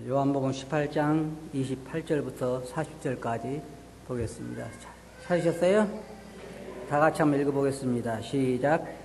요한복음 18장 28절부터 40절까지 보겠습니다. 찾으셨어요? 다 같이 한번 읽어보겠습니다. 시작.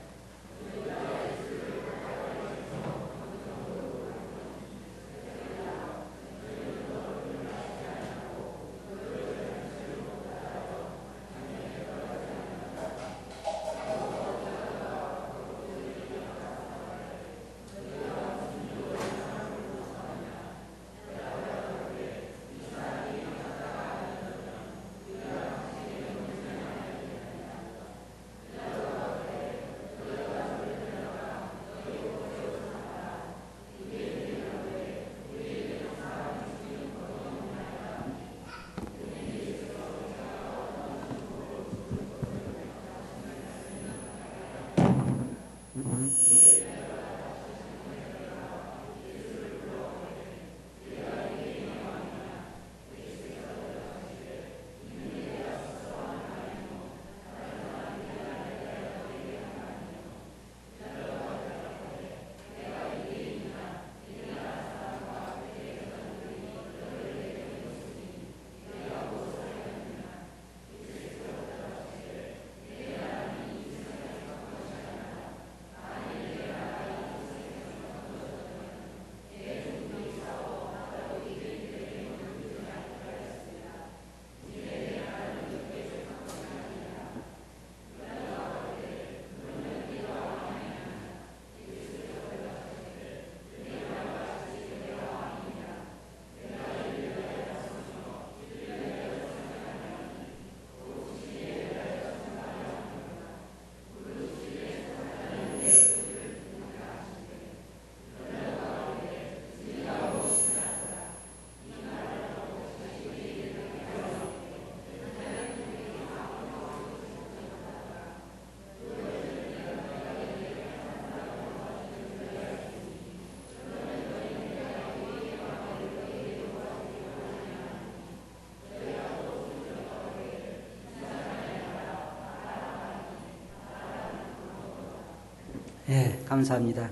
네, 감사합니다.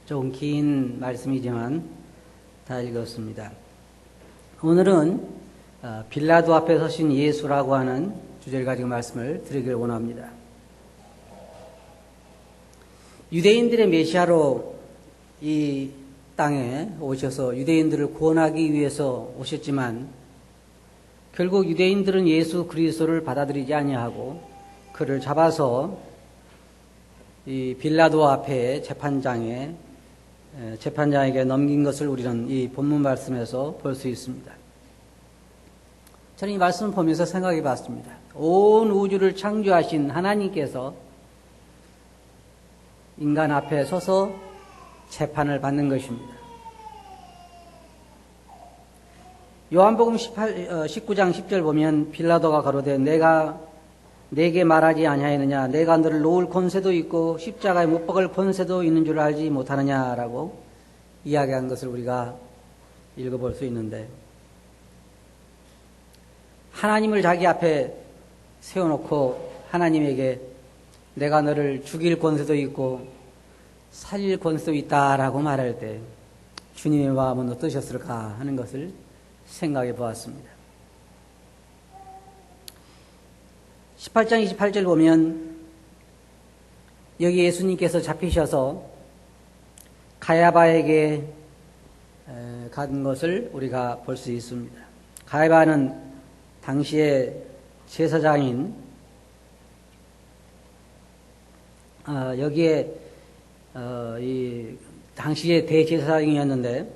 조금 긴 말씀이지만 다 읽었습니다. 오늘은 빌라도 앞에 서신 예수라고 하는 주제를 가지고 말씀을 드리길 원합니다. 유대인들의 메시아로 이 땅에 오셔서 유대인들을 구원하기 위해서 오셨지만 결국 유대인들은 예수 그리스도를 받아들이지 아니하고 그를 잡아서 이 빌라도 앞에 재판장에게 넘긴 것을 우리는 이 본문 말씀에서 볼 수 있습니다. 저는 이 말씀을 보면서 생각해 봤습니다. 온 우주를 창조하신 하나님께서 인간 앞에 서서 재판을 받는 것입니다. 요한복음 19장 10절 보면 빌라도가 가로되 내게 말하지 아니하였느냐? 내가 너를 놓을 권세도 있고 십자가에 못 박을 권세도 있는 줄 알지 못하느냐라고 이야기한 것을 우리가 읽어볼 수 있는데, 하나님을 자기 앞에 세워놓고 하나님에게 내가 너를 죽일 권세도 있고 살릴 권세도 있다라고 말할 때 주님의 마음은 어떠셨을까 하는 것을 생각해 보았습니다. 18장 28절 보면 여기 예수님께서 잡히셔서 가야바에게 간 것을 우리가 볼 수 있습니다. 가야바는 당시의 제사장인 여기에 이 당시의 대제사장이었는데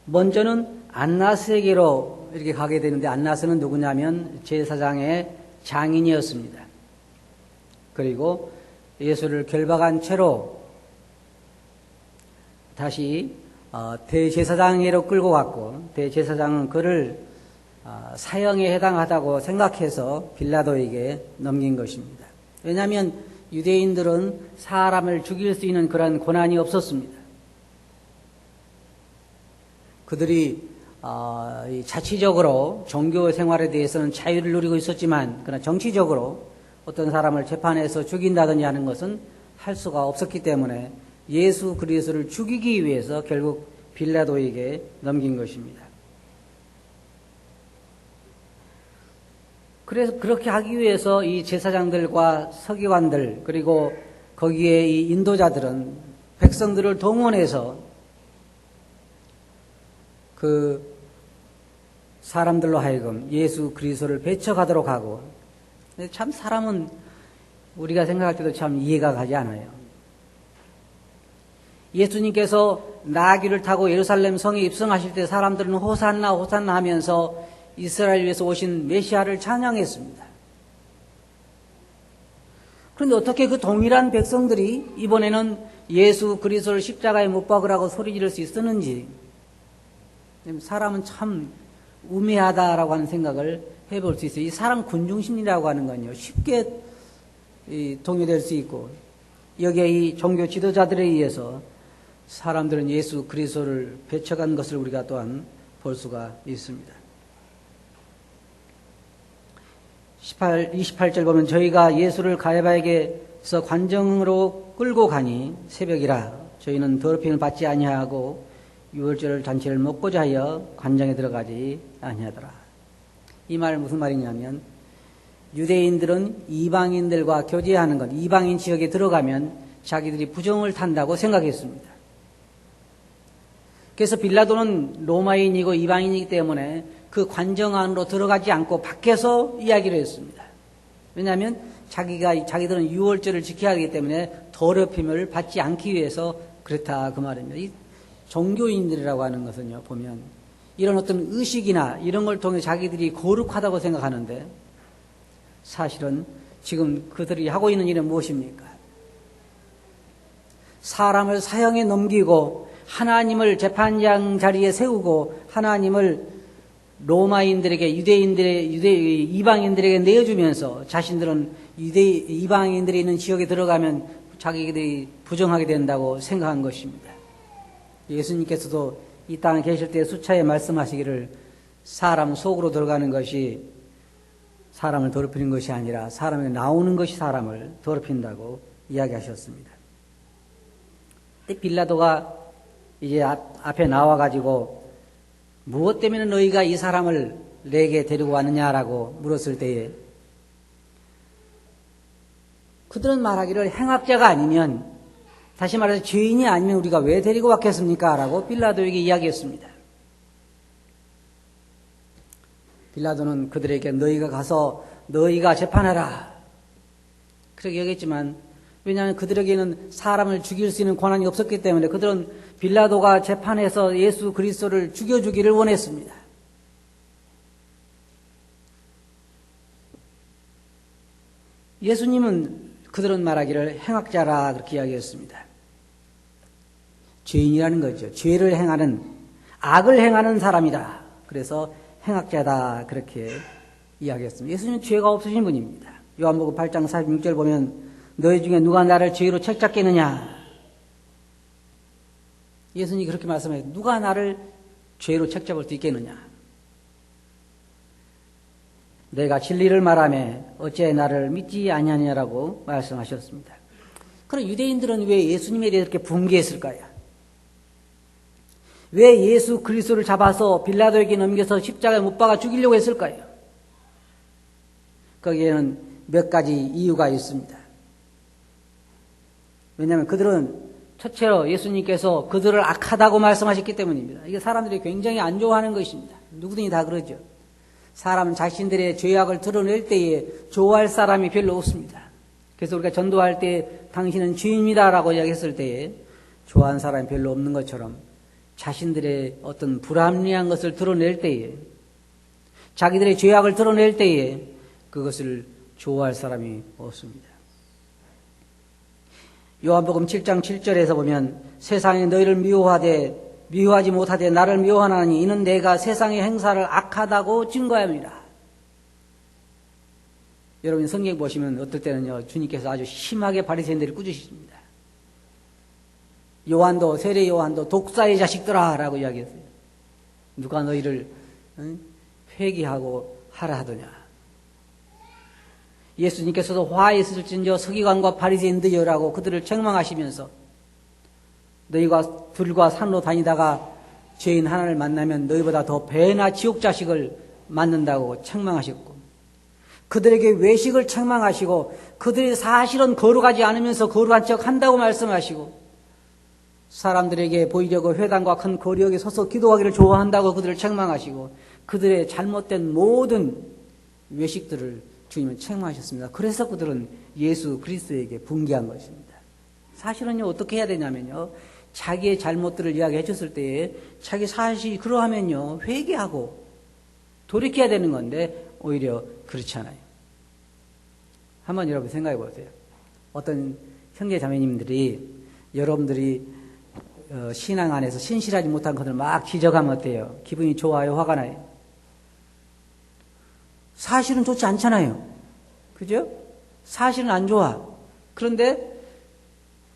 먼저는 안나스에게로 이렇게 가게 되는데, 안나스는 누구냐면 제사장의 장인이었습니다. 그리고 예수를 결박한 채로 다시 대제사장에게로 끌고 갔고, 대제사장은 그를 사형에 해당하다고 생각해서 빌라도에게 넘긴 것입니다. 왜냐하면 유대인들은 사람을 죽일 수 있는 그런 권한이 없었습니다. 그들이 자치적으로 종교 생활에 대해서는 자유를 누리고 있었지만, 그러나 정치적으로 어떤 사람을 재판해서 죽인다든지 하는 것은 할 수가 없었기 때문에 예수 그리스도를 죽이기 위해서 결국 빌라도에게 넘긴 것입니다. 그래서 그렇게 하기 위해서 이 제사장들과 서기관들 그리고 거기에 이 인도자들은 백성들을 동원해서 그 사람들로 하여금 예수 그리스도를 배척하도록 하고, 참 사람은 우리가 생각할 때도 참 이해가 가지 않아요. 예수님께서 나귀를 타고 예루살렘 성에 입성하실 때 사람들은 호산나 호산나 하면서 이스라엘에서 오신 메시아를 찬양했습니다. 그런데 어떻게 그 동일한 백성들이 이번에는 예수 그리스도를 십자가에 못 박으라고 소리 지를 수 있었는지, 사람은 참 우매하다라고 하는 생각을 해볼 수 있어요. 이 사람 군중심리라고 하는 건요, 쉽게 동요될 수 있고, 여기에 이 종교 지도자들에 의해서 사람들은 예수 그리스도를 배척한 것을 우리가 또한 볼 수가 있습니다. 28절 보면 저희가 예수를 가야바에게서 관정으로 끌고 가니 새벽이라 저희는 더럽힘을 받지 아니하고 유월절 잔치를 먹고자 하여 관정에 들어가지 아니하더라. 이 말은 무슨 말이냐면 유대인들은 이방인들과 교제하는 것, 이방인 지역에 들어가면 자기들이 부정을 탄다고 생각했습니다. 그래서 빌라도는 로마인이고 이방인이기 때문에 그 관정 안으로 들어가지 않고 밖에서 이야기를 했습니다. 왜냐하면 자기들은 유월절을 지켜야 하기 때문에 더럽힘을 받지 않기 위해서 그렇다 그 말입니다. 이 종교인들이라고 하는 것은요, 보면 이런 어떤 의식이나 이런 걸 통해 자기들이 거룩하다고 생각하는데 사실은 지금 그들이 하고 있는 일은 무엇입니까? 사람을 사형에 넘기고 하나님을 재판장 자리에 세우고 하나님을 로마인들에게 이방인들에게 내어주면서 자신들은 이방인들이 있는 지역에 들어가면 자기들이 부정하게 된다고 생각한 것입니다. 예수님께서도 이 땅에 계실 때 수차에 말씀하시기를 사람 속으로 들어가는 것이 사람을 더럽히는 것이 아니라 사람에게 나오는 것이 사람을 더럽힌다고 이야기하셨습니다. 근데 빌라도가 이제 앞에 나와가지고 무엇 때문에 너희가 이 사람을 내게 데리고 왔느냐라고 물었을 때에 그들은 말하기를 행악자가 아니면, 다시 말해서 죄인이 아니면 우리가 왜 데리고 왔겠습니까? 라고 빌라도에게 이야기했습니다. 빌라도는 그들에게 너희가 가서 너희가 재판하라 그렇게 얘기했지만, 왜냐하면 그들에게는 사람을 죽일 수 있는 권한이 없었기 때문에 그들은 빌라도가 재판해서 예수 그리스도를 죽여주기를 원했습니다. 예수님은 그들은 말하기를 행악자라 그렇게 이야기했습니다. 죄인이라는 거죠. 죄를 행하는, 악을 행하는 사람이다. 그래서 행악자다 그렇게 이야기했습니다. 예수님은 죄가 없으신 분입니다. 요한복음 8장 46절 보면 너희 중에 누가 나를 죄로 책잡겠느냐? 예수님이 그렇게 말씀하셨어요. 누가 나를 죄로 책잡을 수 있겠느냐? 내가 진리를 말하며 어찌 나를 믿지 아니하냐라고 말씀하셨습니다. 그럼 유대인들은 왜 예수님에 대해서 이렇게 분개했을까요? 왜 예수 그리스도를 잡아서 빌라도에게 넘겨서 십자가에 못 박아 죽이려고 했을까요? 거기에는 몇 가지 이유가 있습니다. 왜냐하면 그들은 첫째로 예수님께서 그들을 악하다고 말씀하셨기 때문입니다. 이게 사람들이 굉장히 안 좋아하는 것입니다. 누구든지 다 그러죠. 사람은 자신들의 죄악을 드러낼 때에 좋아할 사람이 별로 없습니다. 그래서 우리가 전도할 때 당신은 죄인이다라고 이야기했을 때에 좋아하는 사람이 별로 없는 것처럼 자신들의 어떤 불합리한 것을 드러낼 때에, 자기들의 죄악을 드러낼 때에 그것을 좋아할 사람이 없습니다. 요한복음 7장 7절에서 보면 세상이 너희를 미워하지 못하되 나를 미워하나니 이는 내가 세상의 행사를 악하다고 증거합니다. 여러분 성경 보시면 어떨 때는요, 주님께서 아주 심하게 바리새인들을 꾸짖으십니다. 세례 요한도 독사의 자식들아 라고 이야기했어요. 누가 너희를 회개하고 하라 하더냐. 예수님께서도 화 있을진저 서기관과 바리새인들이라고 그들을 책망하시면서 너희가 들과 산으로 다니다가 죄인 하나를 만나면 너희보다 더 배나 지옥 자식을 맞는다고 책망하셨고, 그들에게 외식을 책망하시고, 그들이 사실은 거룩하지 않으면서 거룩한 척 한다고 말씀하시고, 사람들에게 보이려고 회당과 큰 거리역에 서서 기도하기를 좋아한다고 그들을 책망하시고, 그들의 잘못된 모든 외식들을 주님은 책망하셨습니다. 그래서 그들은 예수 그리스도에게 분개한 것입니다. 사실은요, 어떻게 해야 되냐면요, 자기의 잘못들을 이야기해 줬을 때에 자기 사실이 그러하면요, 회개하고 돌이켜야 되는 건데 오히려 그렇지 않아요. 한번 여러분 생각해 보세요. 어떤 형제 자매님들이 여러분들이 신앙 안에서 신실하지 못한 것을 막 지적하면 어때요? 기분이 좋아요? 화가 나요? 사실은 좋지 않잖아요. 그죠? 사실은 안 좋아. 그런데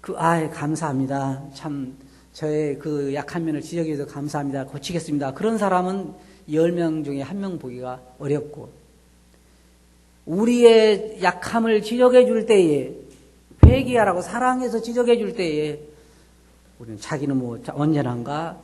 감사합니다. 참 저의 그 약한 면을 지적해 주셔서 감사합니다. 고치겠습니다. 그런 사람은 10명 중에 1명 보기가 어렵고, 우리의 약함을 지적해 줄 때에, 회개하라고 사랑해서 지적해 줄 때에 우리는 자기는 뭐 언제난가,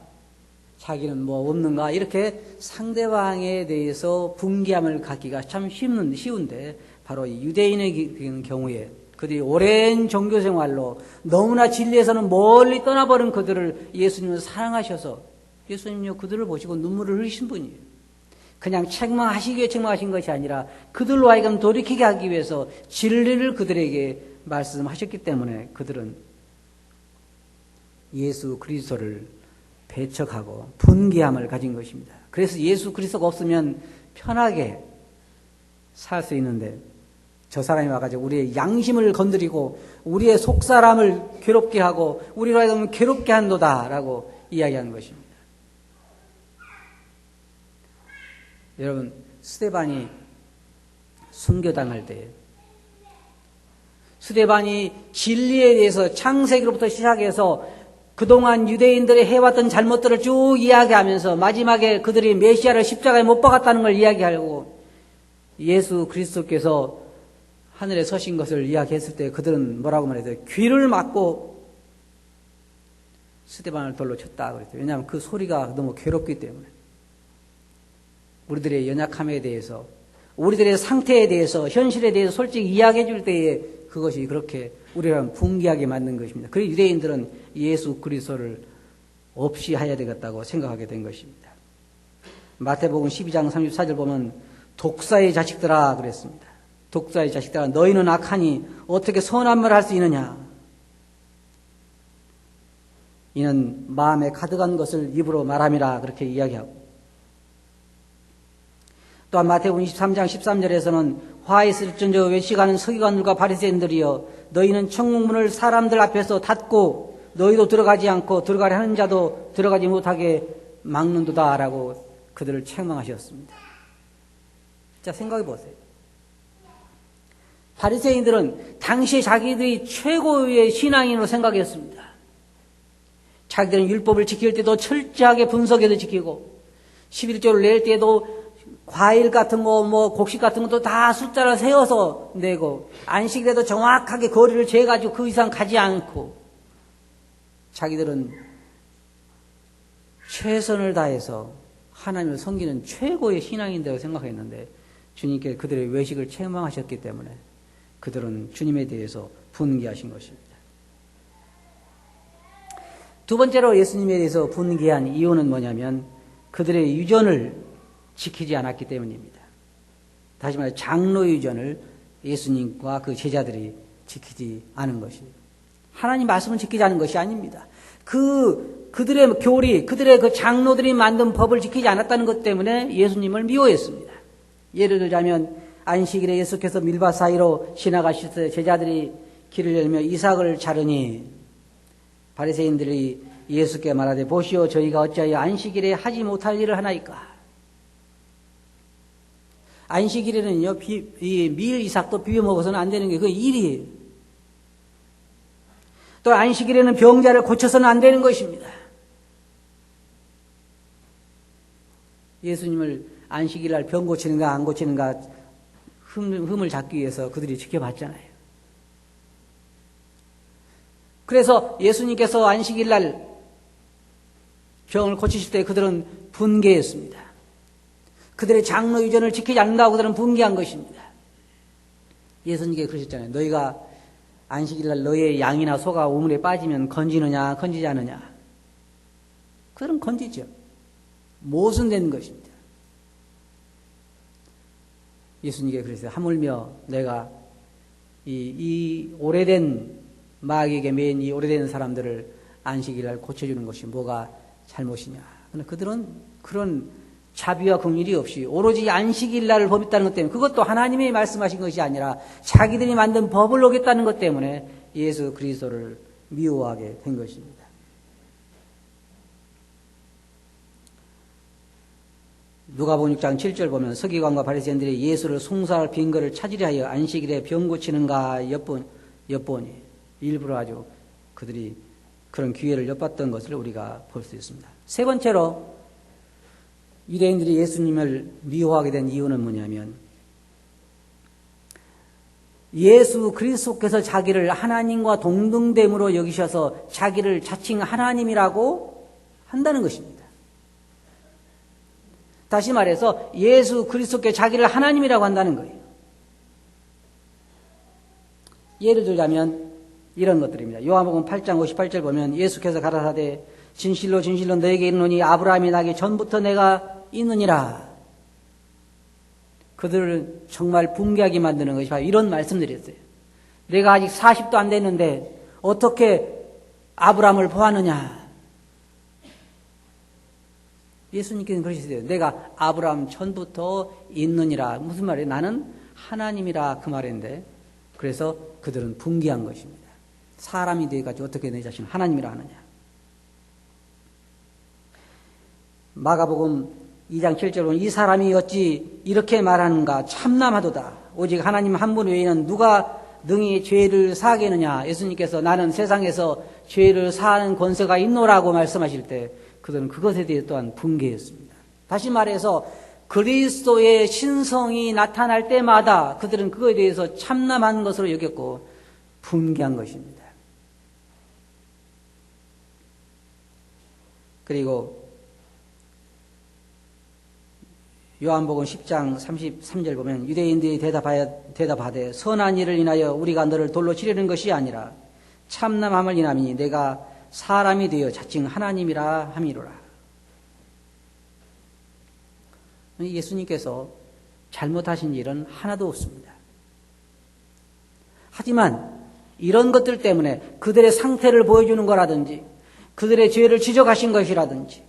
자기는 뭐 없는가, 이렇게 상대방에 대해서 분개함을 갖기가 참 쉬운데, 바로 유대인의 경우에 그들이 오랜 종교 생활로 너무나 진리에서는 멀리 떠나버린 그들을 예수님은 사랑하셔서, 예수님요 그들을 보시고 눈물을 흘리신 분이에요. 그냥 책망하시기 위해 책망하신 것이 아니라 그들로 하여금 돌이키게 하기 위해서 진리를 그들에게 말씀하셨기 때문에 그들은 예수 그리스도를 배척하고 분개함을 가진 것입니다. 그래서 예수 그리스도가 없으면 편하게 살 수 있는데, 저 사람이 와가지고 우리의 양심을 건드리고 우리의 속사람을 괴롭게 하고 우리로 하여금 괴롭게 한도다라고 이야기하는 것입니다. 여러분, 스데반이 순교당할 때, 스데반이 진리에 대해서 창세기로부터 시작해서 그동안 유대인들이 해왔던 잘못들을 쭉 이야기하면서 마지막에 그들이 메시아를 십자가에 못 박았다는 걸 이야기하고, 예수 그리스도께서 하늘에 서신 것을 이야기했을 때 그들은 뭐라고 말했어요? 귀를 막고 스데반을 돌로 쳤다 그랬어요. 왜냐하면 그 소리가 너무 괴롭기 때문에. 우리들의 연약함에 대해서, 우리들의 상태에 대해서, 현실에 대해서 솔직히 이야기해 줄 때에 그것이 그렇게 우리랑 분개하게 만든 것입니다. 그래서 유대인들은 예수 그리스도를 없이 해야 되겠다고 생각하게 된 것입니다. 마태복음 12장 34절 보면 독사의 자식들아 그랬습니다. 독사의 자식들아, 너희는 악하니 어떻게 선한 말을 할 수 있느냐? 이는 마음에 가득한 것을 입으로 말함이라 그렇게 이야기하고, 또한 마태복음 23장 13절에서는 화 있을진저 외식하는 서기관들과 바리새인들이여, 너희는 천국문을 사람들 앞에서 닫고 너희도 들어가지 않고 들어가려 하는 자도 들어가지 못하게 막는도다라고 그들을 책망하셨습니다. 자, 생각해 보세요. 바리새인들은 당시에 자기들이 최고의 신앙인으로 생각했습니다. 자기들은 율법을 지킬 때도 철저하게 분석해서 지키고, 11조를 낼 때도 과일 같은 거, 곡식 같은 것도 다 숫자를 세워서 내고, 안식일에도 정확하게 거리를 재가지고 그 이상 가지 않고, 자기들은 최선을 다해서 하나님을 섬기는 최고의 신앙인이라고 생각했는데, 주님께 그들의 외식을 책망하셨기 때문에 그들은 주님에 대해서 분개하신 것입니다. 두 번째로 예수님에 대해서 분개한 이유는 뭐냐면, 그들의 유전을 지키지 않았기 때문입니다. 다시 말해 장로의 유전을 예수님과 그 제자들이 지키지 않은 것이에요. 하나님 말씀을 지키지 않은 것이 아닙니다. 그들의 교리, 그들의 그 장로들이 만든 법을 지키지 않았다는 것 때문에 예수님을 미워했습니다. 예를 들자면 안식일에 예수께서 밀밭 사이로 지나가실 때 제자들이 길을 열며 이삭을 자르니, 바리새인들이 예수께 말하되 보시오, 저희가 어찌하여 안식일에 하지 못할 일을 하나이까? 안식일에는요, 이 밀 이삭도 비벼 먹어서는 안 되는 게 그 일이에요. 또 안식일에는 병자를 고쳐서는 안 되는 것입니다. 예수님을 안식일 날 병 고치는가 안 고치는가 흠을 잡기 위해서 그들이 지켜봤잖아요. 그래서 예수님께서 안식일 날 병을 고치실 때 그들은 분개했습니다. 그들의 장로 유전을 지키지 않는다고 그들은 분개한 것입니다. 예수님께서 그러셨잖아요. 너희가 안식일 날 너희의 양이나 소가 우물에 빠지면 건지느냐 건지지 않느냐. 그들은 건지죠. 모순된 것입니다. 예수님께서 그러셨어요. 하물며 내가 이 오래된 마귀에게 매인 이 오래된 사람들을 안식일 날 고쳐주는 것이 뭐가 잘못이냐. 그러나 그들은 그런 자비와 긍휼이 없이 오로지 안식일 날을 범했다는 것 때문에, 그것도 하나님이 말씀하신 것이 아니라 자기들이 만든 법을 어겼다는 것 때문에 예수 그리스도를 미워하게 된 것입니다. 누가복음 6장 7절 보면 서기관과 바리새인들이 예수를 송사할 빈거를 찾으려 하여 안식일에 병 고치는가 엿보니, 일부러 아주 그들이 그런 기회를 엿봤던 것을 우리가 볼 수 있습니다. 세 번째로 유대인들이 예수님을 미워하게 된 이유는 뭐냐면, 예수 그리스도께서 자기를 하나님과 동등됨으로 여기셔서 자기를 자칭 하나님이라고 한다는 것입니다. 다시 말해서 예수 그리스도께 자기를 하나님이라고 한다는 거예요. 예를 들자면 이런 것들입니다. 요한복음 8장 58절 보면 예수께서 가라사대 진실로 진실로 너에게 이르노니 아브라함이 나기 전부터 내가 있느니라. 그들을 정말 붕괴하게 만드는 것이 바로 이런 말씀들이었어요. 내가 아직 40도 안 됐는데 어떻게 아브라함을 보았느냐. 예수님께서는 그러시대요. 내가 아브라함 전부터 있느니라. 무슨 말이에요? 나는 하나님이라 그 말인데, 그래서 그들은 붕괴한 것입니다. 사람이 되어가지고 어떻게 내 자신을 하나님이라 하느냐. 마가복음 2장 7절 보면 이 사람이 어찌 이렇게 말하는가 참남하도다. 오직 하나님 한 분 외에는 누가 능히 죄를 사하겠느냐. 예수님께서 나는 세상에서 죄를 사하는 권세가 있노라고 말씀하실 때 그들은 그것에 대해 또한 붕괴했습니다. 다시 말해서 그리스도의 신성이 나타날 때마다 그들은 그거에 대해서 참남한 것으로 여겼고 붕괴한 것입니다. 그리고 요한복음 10장 33절 보면 유대인들이 대답하되 선한 일을 인하여 우리가 너를 돌로 치려는 것이 아니라 참남함을 인하니 내가 사람이 되어 자칭 하나님이라 함이로라. 예수님께서 잘못하신 일은 하나도 없습니다. 하지만 이런 것들 때문에 그들의 상태를 보여주는 거라든지 그들의 죄를 지적하신 것이라든지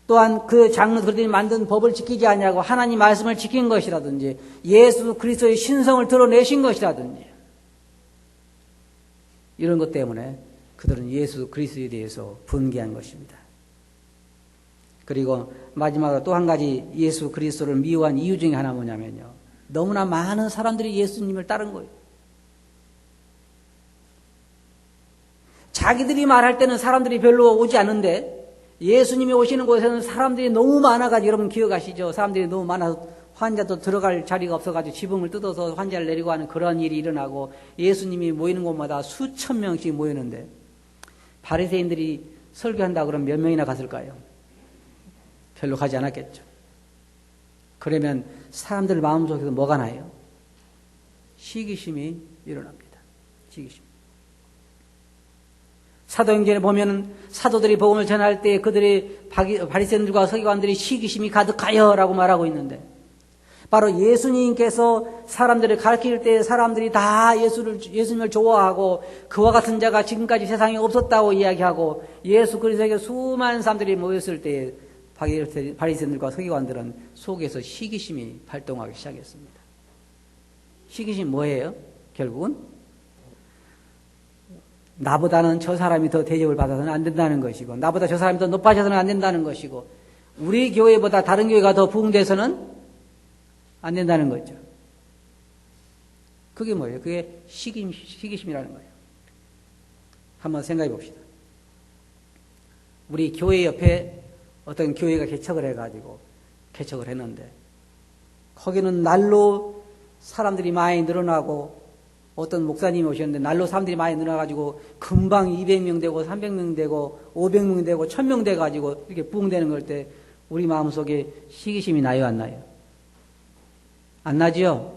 또한 그 장로들이 만든 법을 지키지 않냐고 하나님 말씀을 지킨 것이라든지 예수 그리스도의 신성을 드러내신 것이라든지 이런 것 때문에 그들은 예수 그리스도에 대해서 분개한 것입니다. 그리고 마지막으로 또 한 가지 예수 그리스도를 미워한 이유 중에 하나 뭐냐면요. 너무나 많은 사람들이 예수님을 따른 거예요. 자기들이 말할 때는 사람들이 별로 오지 않는데 예수님이 오시는 곳에는 사람들이 너무 많아가지고 여러분 기억하시죠? 사람들이 너무 많아서 환자도 들어갈 자리가 없어가지고 지붕을 뜯어서 환자를 내리고 하는 그런 일이 일어나고 예수님이 모이는 곳마다 수천 명씩 모이는데 바리새인들이 설교한다 그러면 몇 명이나 갔을까요? 별로 가지 않았겠죠. 그러면 사람들 마음속에서 뭐가 나요? 시기심이 일어납니다. 시기심. 사도행전에 보면 사도들이 복음을 전할 때 그들의 바리새인들과 서기관들이 시기심이 가득하여라고 말하고 있는데 바로 예수님께서 사람들을 가르칠 때 사람들이 다 예수님을 좋아하고 그와 같은 자가 지금까지 세상에 없었다고 이야기하고 예수 그리스도에게 수많은 사람들이 모였을 때 바리새인들과 서기관들은 속에서 시기심이 발동하기 시작했습니다. 시기심 뭐예요? 결국은 나보다는 저 사람이 더 대접을 받아서는 안 된다는 것이고 나보다 저 사람이 더 높아져서는 안 된다는 것이고 우리 교회보다 다른 교회가 더 부흥돼서는 안 된다는 거죠. 그게 뭐예요? 그게 시기심이라는 거예요. 한번 생각해 봅시다. 우리 교회 옆에 어떤 교회가 개척을 해가지고 개척을 했는데 거기는 날로 사람들이 많이 늘어나고 어떤 목사님이 오셨는데 날로 사람들이 많이 늘어나가지고 금방 200명 되고 300명 되고 500명 되고 1000명 돼가지고 이렇게 부흥되는 걸 때 우리 마음속에 시기심이 나요, 안 나요? 안 나지요?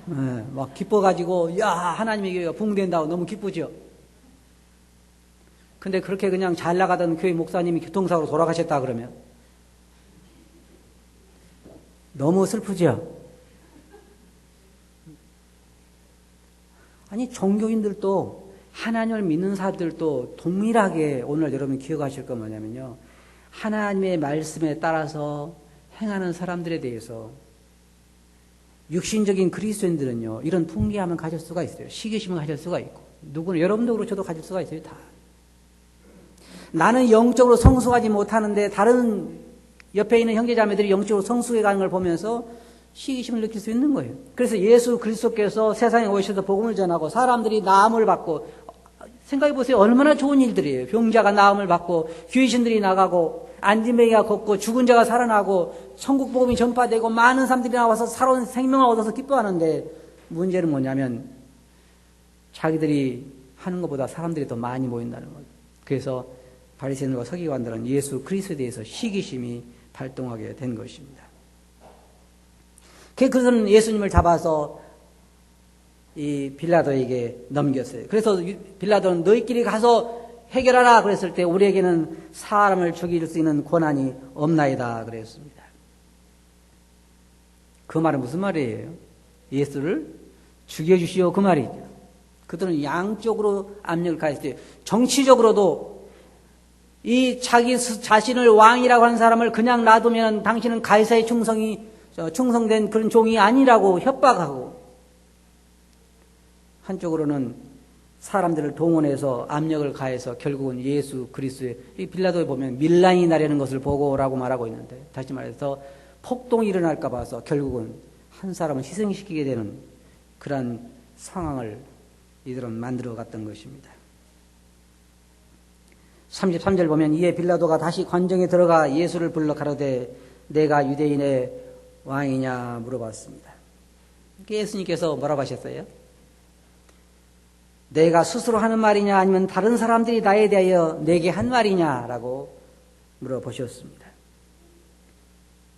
네, 막 기뻐가지고 야 하나님의 교회가 부흥된다고 너무 기쁘죠. 근데 그렇게 그냥 잘 나가던 교회 목사님이 교통사고로 돌아가셨다 그러면 너무 슬프죠. 아니 종교인들도 하나님을 믿는 사람들도 동일하게 오늘 여러분 기억하실 건 뭐냐면요, 하나님의 말씀에 따라서 행하는 사람들에 대해서 육신적인 그리스도인들은요 이런 풍기함을 가질 수가 있어요. 시기심을 가질 수가 있고, 누구는 여러분도 그렇고 저도 가질 수가 있어요. 다. 나는 영적으로 성숙하지 못하는데 다른 옆에 있는 형제자매들이 영적으로 성숙해 가는 걸 보면서 시기심을 느낄 수 있는 거예요. 그래서 예수 그리스도께서 세상에 오셔서 복음을 전하고 사람들이 나음을 받고, 생각해 보세요. 얼마나 좋은 일들이에요. 병자가 나음을 받고 귀신들이 나가고 안진뱅이가 걷고 죽은 자가 살아나고 천국 복음이 전파되고 많은 사람들이 나와서 살아온 생명을 얻어서 기뻐하는데, 문제는 뭐냐면 자기들이 하는 것보다 사람들이 더 많이 모인다는 거예요. 그래서 바리새인들과 서기관들은 예수 그리스도에 대해서 시기심이 발동하게 된 것입니다. 그래서 예수님을 잡아서 이 빌라도에게 넘겼어요. 그래서 빌라도는 너희끼리 가서 해결하라 그랬을 때 우리에게는 사람을 죽일 수 있는 권한이 없나이다 그랬습니다. 그 말은 무슨 말이에요? 예수를 죽여주시오 그 말이죠. 그들은 양쪽으로 압력을 가했어요. 정치적으로도 이 자기 자신을 왕이라고 하는 사람을 그냥 놔두면 당신은 가이사의 충성된 그런 종이 아니라고 협박하고, 한쪽으로는 사람들을 동원해서 압력을 가해서 결국은 예수 그리스도의, 이 빌라도에 보면 밀란이 나려는 것을 보고라고 말하고 있는데, 다시 말해서 폭동이 일어날까 봐서 결국은 한 사람을 희생시키게 되는 그런 상황을 이들은 만들어 갔던 것입니다. 33절 보면 이에 빌라도가 다시 관정에 들어가 예수를 불러 가로되 내가 유대인의 왕이냐 물어봤습니다. 예수님께서 뭐라고 하셨어요? 내가 스스로 하는 말이냐 아니면 다른 사람들이 나에 대하여 내게 한 말이냐라고 물어보셨습니다.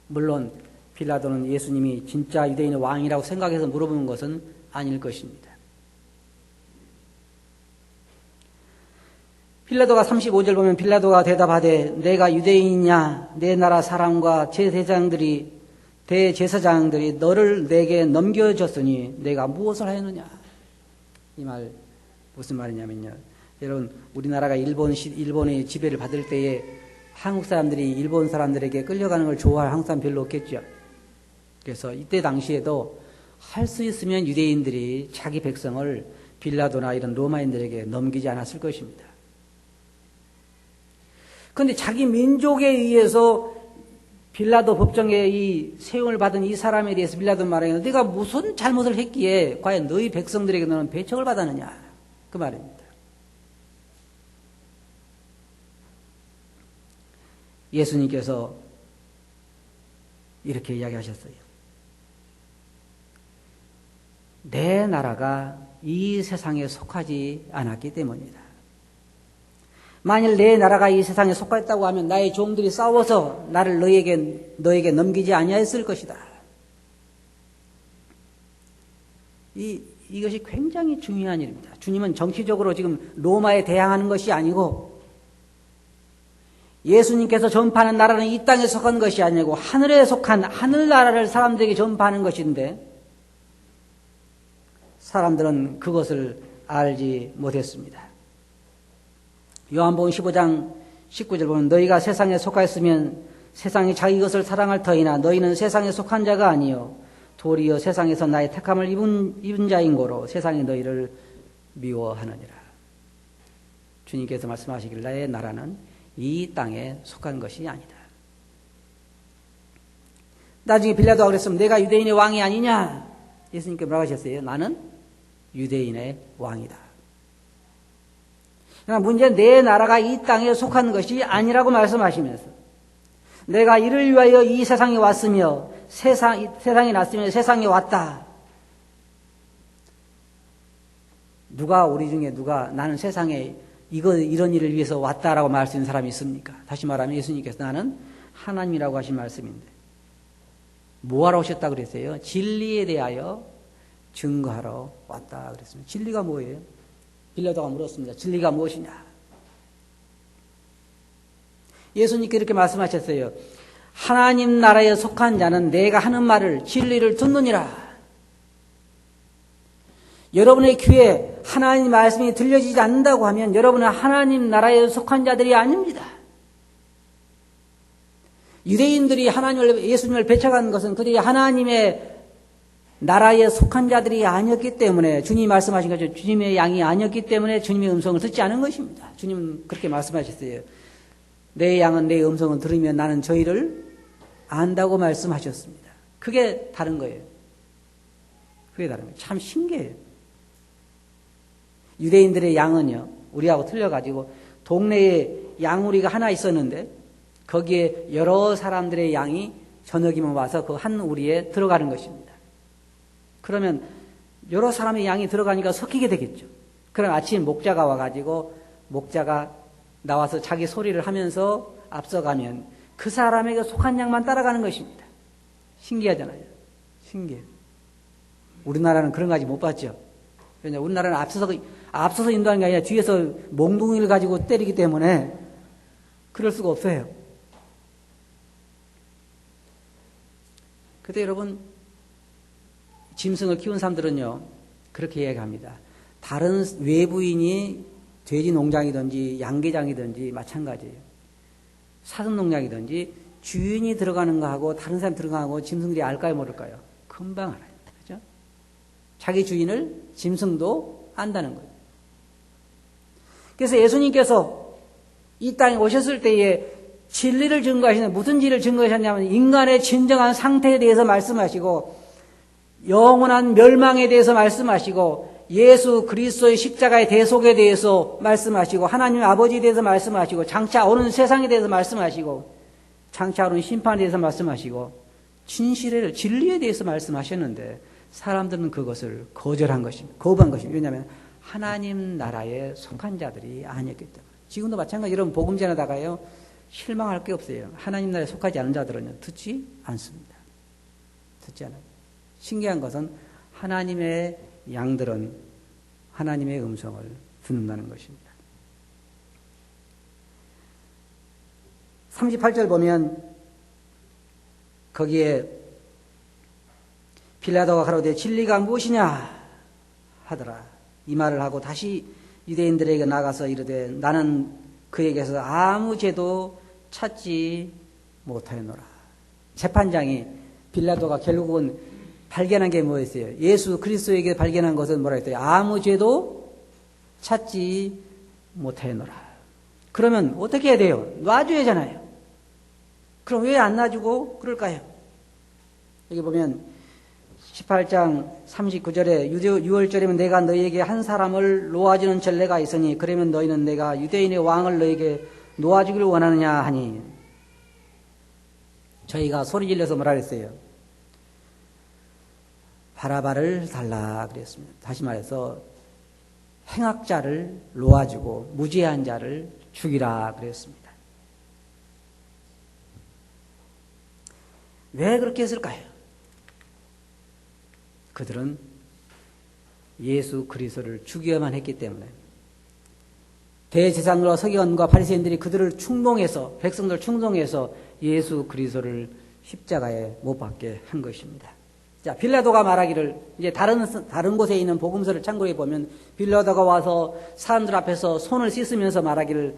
물론 빌라도는 예수님이 진짜 유대인의 왕이라고 생각해서 물어보는 것은 아닐 것입니다. 빌라도가 35절 보면 빌라도가 대답하되 내가 유대인이냐 내 나라 사람과 대제사장들이 너를 내게 넘겨줬으니 내가 무엇을 하였느냐. 이 말 무슨 말이냐면요, 여러분 우리나라가 일본의 지배를 받을 때에 한국 사람들이 일본 사람들에게 끌려가는 걸 좋아할 한국 사람 별로 없겠죠. 그래서 이때 당시에도 할 수 있으면 유대인들이 자기 백성을 빌라도나 이런 로마인들에게 넘기지 않았을 것입니다. 그런데 자기 민족에 의해서 빌라도 법정에 이 세움을 받은 이 사람에 대해서 빌라도는 말하기는 네가 무슨 잘못을 했기에 과연 너희 백성들에게 너는 배척을 받았느냐 그 말입니다. 예수님께서 이렇게 이야기하셨어요. 내 나라가 이 세상에 속하지 않았기 때문이다. 만일 내 나라가 이 세상에 속했다고 하면 나의 종들이 싸워서 나를 너에게 넘기지 아니하였을 것이다. 이것이 굉장히 중요한 일입니다. 주님은 정치적으로 지금 로마에 대항하는 것이 아니고, 예수님께서 전파하는 나라는 이 땅에 속한 것이 아니고 하늘에 속한 하늘나라를 사람들에게 전파하는 것인데, 사람들은 그것을 알지 못했습니다. 요한복음 15장 19절 보면 너희가 세상에 속하였으면 세상이 자기 것을 사랑할 터이나 너희는 세상에 속한 자가 아니요 도리어 세상에서 나의 택함을 입은 자인 고로 세상이 너희를 미워하느니라. 주님께서 말씀하시길 나의 나라는 이 땅에 속한 것이 아니다. 나중에 빌라도가 그랬으면 내가 유대인의 왕이 아니냐. 예수님께 뭐라고 하셨어요? 나는 유대인의 왕이다. 그러나 문제는 내 나라가 이 땅에 속한 것이 아니라고 말씀하시면서 내가 이를 위하여 이 세상에 왔으며 세상이 났으며 세상에 왔다. 우리 중에 누가 나는 세상에 이런 일을 위해서 왔다라고 말할 수 있는 사람이 있습니까? 다시 말하면 예수님께서 나는 하나님이라고 하신 말씀인데 뭐하러 오셨다 그랬어요? 진리에 대하여 증거하러 왔다 그랬습니다. 진리가 뭐예요? 빌라도가 물었습니다. 진리가 무엇이냐? 예수님께 이렇게 말씀하셨어요. 하나님 나라에 속한 자는 내가 하는 말을 진리를 듣느니라. 여러분의 귀에 하나님 말씀이 들려지지 않는다고 하면 여러분은 하나님 나라에 속한 자들이 아닙니다. 유대인들이 예수님을 배척한 것은 그들이 하나님의 나라에 속한 자들이 아니었기 때문에 주님이 말씀하신 것처럼 주님의 양이 아니었기 때문에 주님의 음성을 듣지 않은 것입니다. 주님은 그렇게 말씀하셨어요. 내 양은 내 음성을 들으면 나는 저희를 안다고 말씀하셨습니다. 그게 다른 거예요. 그게 다른 거예요. 참 신기해요. 유대인들의 양은요, 우리하고 틀려가지고 동네에 양우리가 하나 있었는데 거기에 여러 사람들의 양이 저녁이면 와서 그 한 우리에 들어가는 것입니다. 그러면 여러 사람의 양이 들어가니까 섞이게 되겠죠. 그럼 아침 목자가 와가지고 목자가 나와서 자기 소리를 하면서 앞서가면 그 사람에게 속한 양만 따라가는 것입니다. 신기하잖아요. 신기해요. 우리나라는 그런 거 아직 못 봤죠. 왜냐하면 우리나라는 앞서서 인도하는 게 아니라 뒤에서 몽둥이를 가지고 때리기 때문에 그럴 수가 없어요. 그때 여러분, 짐승을 키운 사람들은요, 그렇게 이야기합니다. 다른 외부인이 돼지 농장이든지 양계장이든지 마찬가지예요. 사슴 농장이든지 주인이 들어가는 거하고 다른 사람이 들어가는 거하고 짐승들이 알까요, 모를까요? 금방 알아요. 그렇죠? 자기 주인을 짐승도 안다는 거예요. 그래서 예수님께서 이 땅에 오셨을 때에 진리를 증거하시는, 무슨 진리를 증거하셨냐면 인간의 진정한 상태에 대해서 말씀하시고 영원한 멸망에 대해서 말씀하시고 예수 그리스도의 십자가의 대속에 대해서 말씀하시고 하나님 아버지에 대해서 말씀하시고 장차 오는 세상에 대해서 말씀하시고 장차 오는 심판에 대해서 말씀하시고 진리에 대해서 말씀하셨는데 사람들은 그것을 거부한 것입니다. 왜냐하면 하나님 나라에 속한 자들이 아니었기 때문에. 지금도 마찬가지. 여러분 복음 전하다가요 실망할 게 없어요. 하나님 나라에 속하지 않은 자들은 듣지 않습니다. 듣지 않아요. 신기한 것은 하나님의 양들은 하나님의 음성을 듣는다는 것입니다. 38절 보면 거기에 빌라도가 가로되 진리가 무엇이냐 하더라. 이 말을 하고 다시 유대인들에게 나가서 이르되 나는 그에게서 아무 죄도 찾지 못하였노라. 재판장이 빌라도가 결국은 발견한 게 뭐였어요? 예수 그리스도에게 발견한 것은 뭐라 했어요? 아무 죄도 찾지 못하였노라. 그러면 어떻게 해야 돼요? 놔줘야 하잖아요. 그럼 왜 안 놔주고 그럴까요? 여기 보면 18장 39절에 6월절이면 내가 너희에게 한 사람을 놓아주는 전례가 있으니 그러면 너희는 내가 유대인의 왕을 너희에게 놓아주기를 원하느냐 하니 저희가 소리 질러서 뭐라 그랬어요? 바라바를 달라 그랬습니다. 다시 말해서 행악자를 놓아주고 무죄한 자를 죽이라 그랬습니다. 왜 그렇게 했을까요? 그들은 예수 그리스도를 죽여야만 했기 때문에 대제사장과 서기관과 바리새인들이 그들을 충동해서 백성들 충동해서 예수 그리스도를 십자가에 못 박게 한 것입니다. 자, 빌라도가 말하기를 이제 다른 곳에 있는 복음서를 참고해 보면 빌라도가 와서 사람들 앞에서 손을 씻으면서 말하기를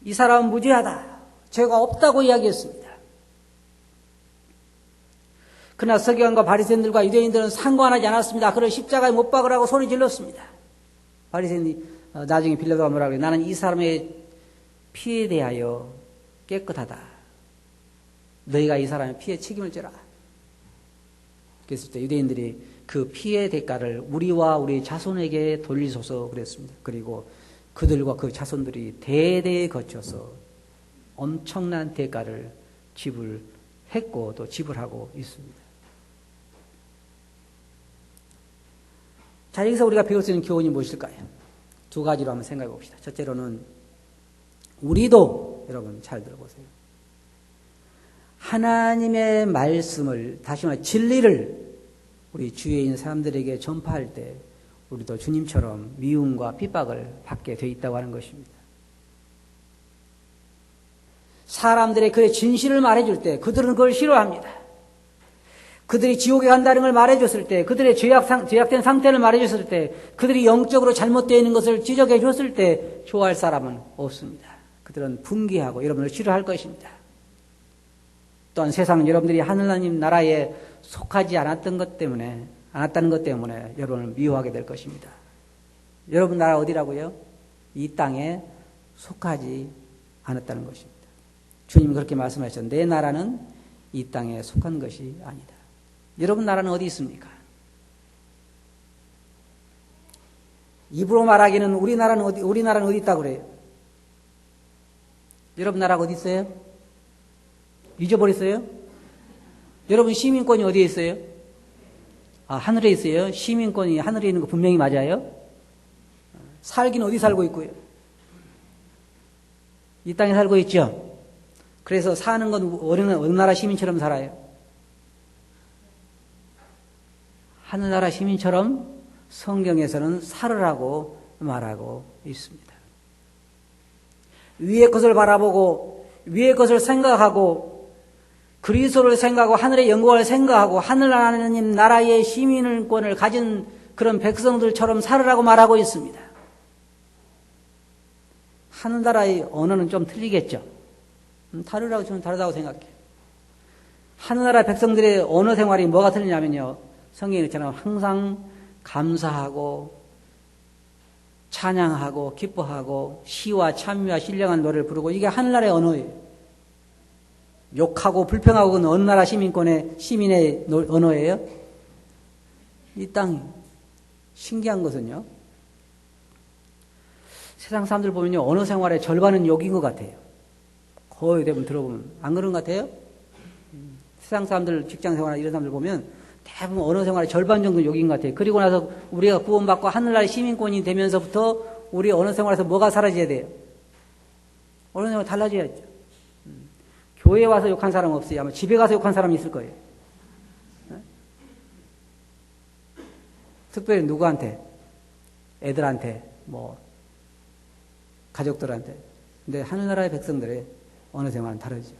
이 사람은 무죄하다. 죄가 없다고 이야기했습니다. 그러나 서기관과 바리새인들과 유대인들은 상관하지 않았습니다. 그를 십자가에 못 박으라고 소리 질렀습니다. 바리새인이 나중에 빌라도가 뭐라고 해요? 나는 이 사람의 피에 대하여 깨끗하다. 너희가 이 사람의 피에 책임을 져라. 그랬을 때 유대인들이 그 피의 대가를 우리와 우리 자손에게 돌리소서 그랬습니다. 그리고 그들과 그 자손들이 대대에 거쳐서 엄청난 대가를 지불했고 또 지불하고 있습니다. 자, 여기서 우리가 배울 수 있는 교훈이 무엇일까요? 두 가지로 한번 생각해 봅시다. 첫째로는 우리도 여러분 잘 들어보세요. 하나님의 말씀을, 다시 말해 진리를 우리 주위에 있는 사람들에게 전파할 때 우리도 주님처럼 미움과 핍박을 받게 돼 있다고 하는 것입니다. 사람들의 그의 진실을 말해줄 때 그들은 그걸 싫어합니다. 그들이 지옥에 간다는 걸 말해줬을 때, 그들의 죄악된 상태를 말해줬을 때, 그들이 영적으로 잘못되어 있는 것을 지적해 줬을 때 좋아할 사람은 없습니다. 그들은 분개하고 여러분을 싫어할 것입니다. 또한 세상은 여러분들이 하나님 나라에 속하지 않았다는 것 때문에 여러분을 미워하게 될 것입니다. 여러분 나라 어디라고요? 이 땅에 속하지 않았다는 것입니다. 주님이 그렇게 말씀하셨죠. 내 나라는 이 땅에 속한 것이 아니다. 여러분 나라는 어디 있습니까? 입으로 말하기는 우리나라는 어디 있다고 그래요? 여러분 나라가 어디 있어요? 잊어버렸어요? 여러분 시민권이 어디에 있어요? 아, 하늘에 있어요? 시민권이 하늘에 있는 거 분명히 맞아요? 살기는 어디 살고 있고요? 이 땅에 살고 있죠? 그래서 사는 건 어느 나라 시민처럼 살아요? 하늘나라 시민처럼 성경에서는 살으라고 말하고 있습니다. 위의 것을 바라보고 위의 것을 생각하고 그리스도를 생각하고 하늘의 영광을 생각하고 하늘 하나님 나라의 시민권을 가진 그런 백성들처럼 살으라고 말하고 있습니다. 하늘나라의 언어는 좀 틀리겠죠. 저는 다르다고 생각해요. 하늘나라 백성들의 언어 생활이 뭐가 틀리냐면요. 성경에처럼 항상 감사하고 찬양하고 기뻐하고 시와 찬미와 신령한 노래를 부르고 이게 하늘나라의 언어예요. 욕하고 불평하고 그건 어느 나라 시민의 언어예요? 이 땅이. 신기한 것은요. 세상 사람들 보면요. 언어 생활의 절반은 욕인 것 같아요. 거의 대부분 들어보면. 안 그런 것 같아요? 세상 사람들, 직장 생활 이런 사람들 보면 대부분 언어 생활의 절반 정도 욕인 것 같아요. 그리고 나서 우리가 구원받고 하늘나라의 시민권이 되면서부터 우리 언어 생활에서 뭐가 사라져야 돼요? 언어 생활 달라져야죠. 교회에 와서 욕한 사람 없어요. 아마 집에 가서 욕한 사람이 있을 거예요. 특별히 누구한테? 애들한테, 가족들한테. 근데 하늘나라의 백성들의 언어 생활은 다르죠.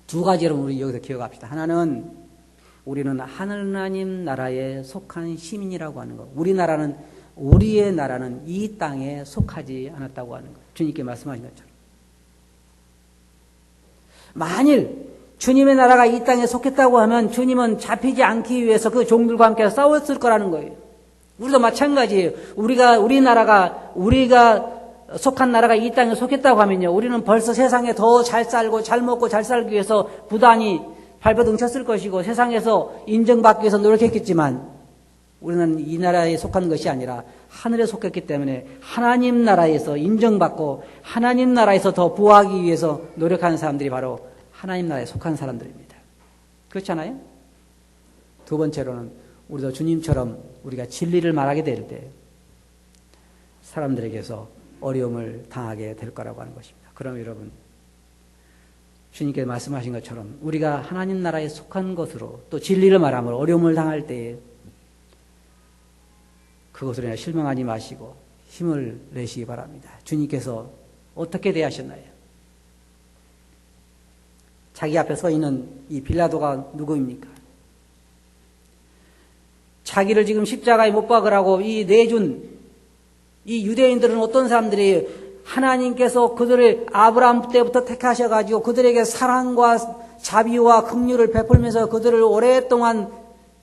두 가지로 우리 여기서 기억합시다. 하나는 우리는 하나님 나라에 속한 시민이라고 하는 것. 우리의 나라는 이 땅에 속하지 않았다고 하는 것. 주님께 말씀하신 것처럼. 만일 주님의 나라가 이 땅에 속했다고 하면 주님은 잡히지 않기 위해서 그 종들과 함께 싸웠을 거라는 거예요. 우리도 마찬가지예요. 우리가 속한 나라가 이 땅에 속했다고 하면요. 우리는 벌써 세상에 더 잘 살고 잘 먹고 잘 살기 위해서 부단히 발버둥 쳤을 것이고 세상에서 인정받기 위해서 노력했겠지만 우리는 이 나라에 속한 것이 아니라 하늘에 속했기 때문에 하나님 나라에서 인정받고 하나님 나라에서 더 부하기 위해서 노력하는 사람들이 바로 하나님 나라에 속한 사람들입니다. 그렇잖아요? 두 번째로는 우리도 주님처럼 우리가 진리를 말하게 될 때 사람들에게서 어려움을 당하게 될 거라고 하는 것입니다. 그럼 여러분 주님께서 말씀하신 것처럼 우리가 하나님 나라에 속한 것으로 또 진리를 말하므로 어려움을 당할 때에 그것으로 인해 실망하지 마시고 힘을 내시기 바랍니다. 주님께서 어떻게 대하셨나요? 자기 앞에 서 있는 이 빌라도가 누구입니까? 자기를 지금 십자가에 못 박으라고 내준 이 유대인들은 어떤 사람들이 하나님께서 그들을 아브라함 때부터 택하셔가지고 그들에게 사랑과 자비와 긍휼을 베풀면서 그들을 오랫동안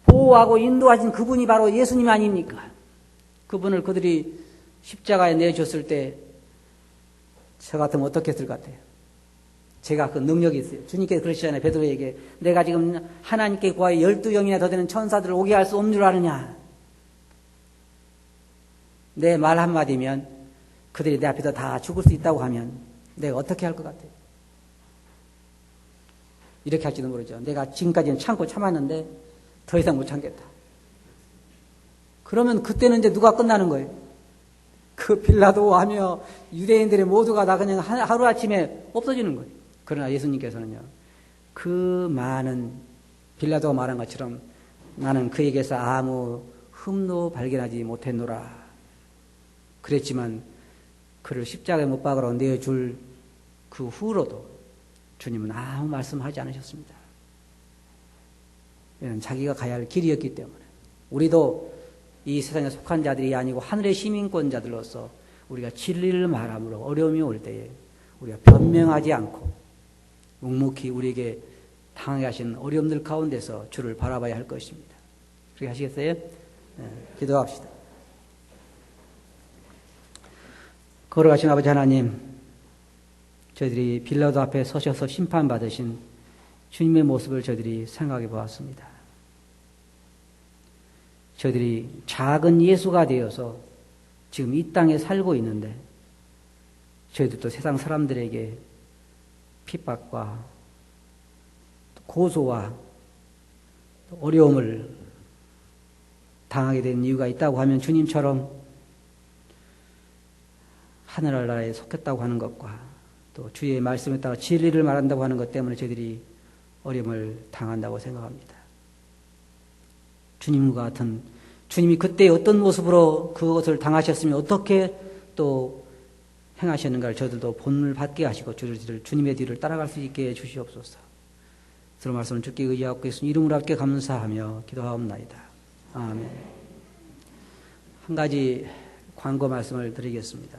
보호하고 인도하신 그분이 바로 예수님 아닙니까? 그분을 그들이 십자가에 내줬을 때 저 같으면 어떻게 했을 것 같아요? 제가 그 능력이 있어요. 주님께서 그러시잖아요. 베드로에게 내가 지금 하나님께 구하여 12영이나 더 되는 천사들을 오게 할 수 없는 줄 아느냐? 내 말 한마디면 그들이 내 앞에서 다 죽을 수 있다고 하면 내가 어떻게 할 것 같아요? 이렇게 할지도 모르죠. 내가 지금까지는 참고 참았는데 더 이상 못 참겠다. 그러면 그때는 이제 누가 끝나는 거예요? 그 빌라도하며 유대인들의 모두가 다 그냥 하루아침에 없어지는 거예요. 그러나 예수님께서는요, 그 많은 빌라도가 말한 것처럼 나는 그에게서 아무 흠도 발견하지 못했노라. 그랬지만 그를 십자가에 못 박으러 내어줄 그 후로도 주님은 아무 말씀하지 않으셨습니다. 이는 자기가 가야 할 길이었기 때문에 우리도 이 세상에 속한 자들이 아니고 하늘의 시민권자들로서 우리가 진리를 말함으로 어려움이 올 때에 우리가 변명하지 않고 묵묵히 우리에게 당하게 하신 어려움들 가운데서 주를 바라봐야 할 것입니다. 그렇게 하시겠어요? 네, 기도합시다. 걸어가신 아버지 하나님, 저희들이 빌라도 앞에 서셔서 심판받으신 주님의 모습을 저희들이 생각해 보았습니다. 저희들이 작은 예수가 되어서 지금 이 땅에 살고 있는데 저희들도 세상 사람들에게 핍박과 고소와 어려움을 당하게 된 이유가 있다고 하면 주님처럼 하늘나라에 속했다고 하는 것과 또 주의 말씀에 따라 진리를 말한다고 하는 것 때문에 저희들이 어려움을 당한다고 생각합니다. 주님과 같은 주님이 그때 어떤 모습으로 그것을 당하셨으면 어떻게 또 행하셨는가를 저들도 본을 받게 하시고 주님의 뒤를 따라갈 수 있게 해주시옵소서. 그런 말씀을 주께 의지하고 있으니 이름으로 함께 감사하며 기도하옵나이다. 아멘. 한 가지 광고 말씀을 드리겠습니다.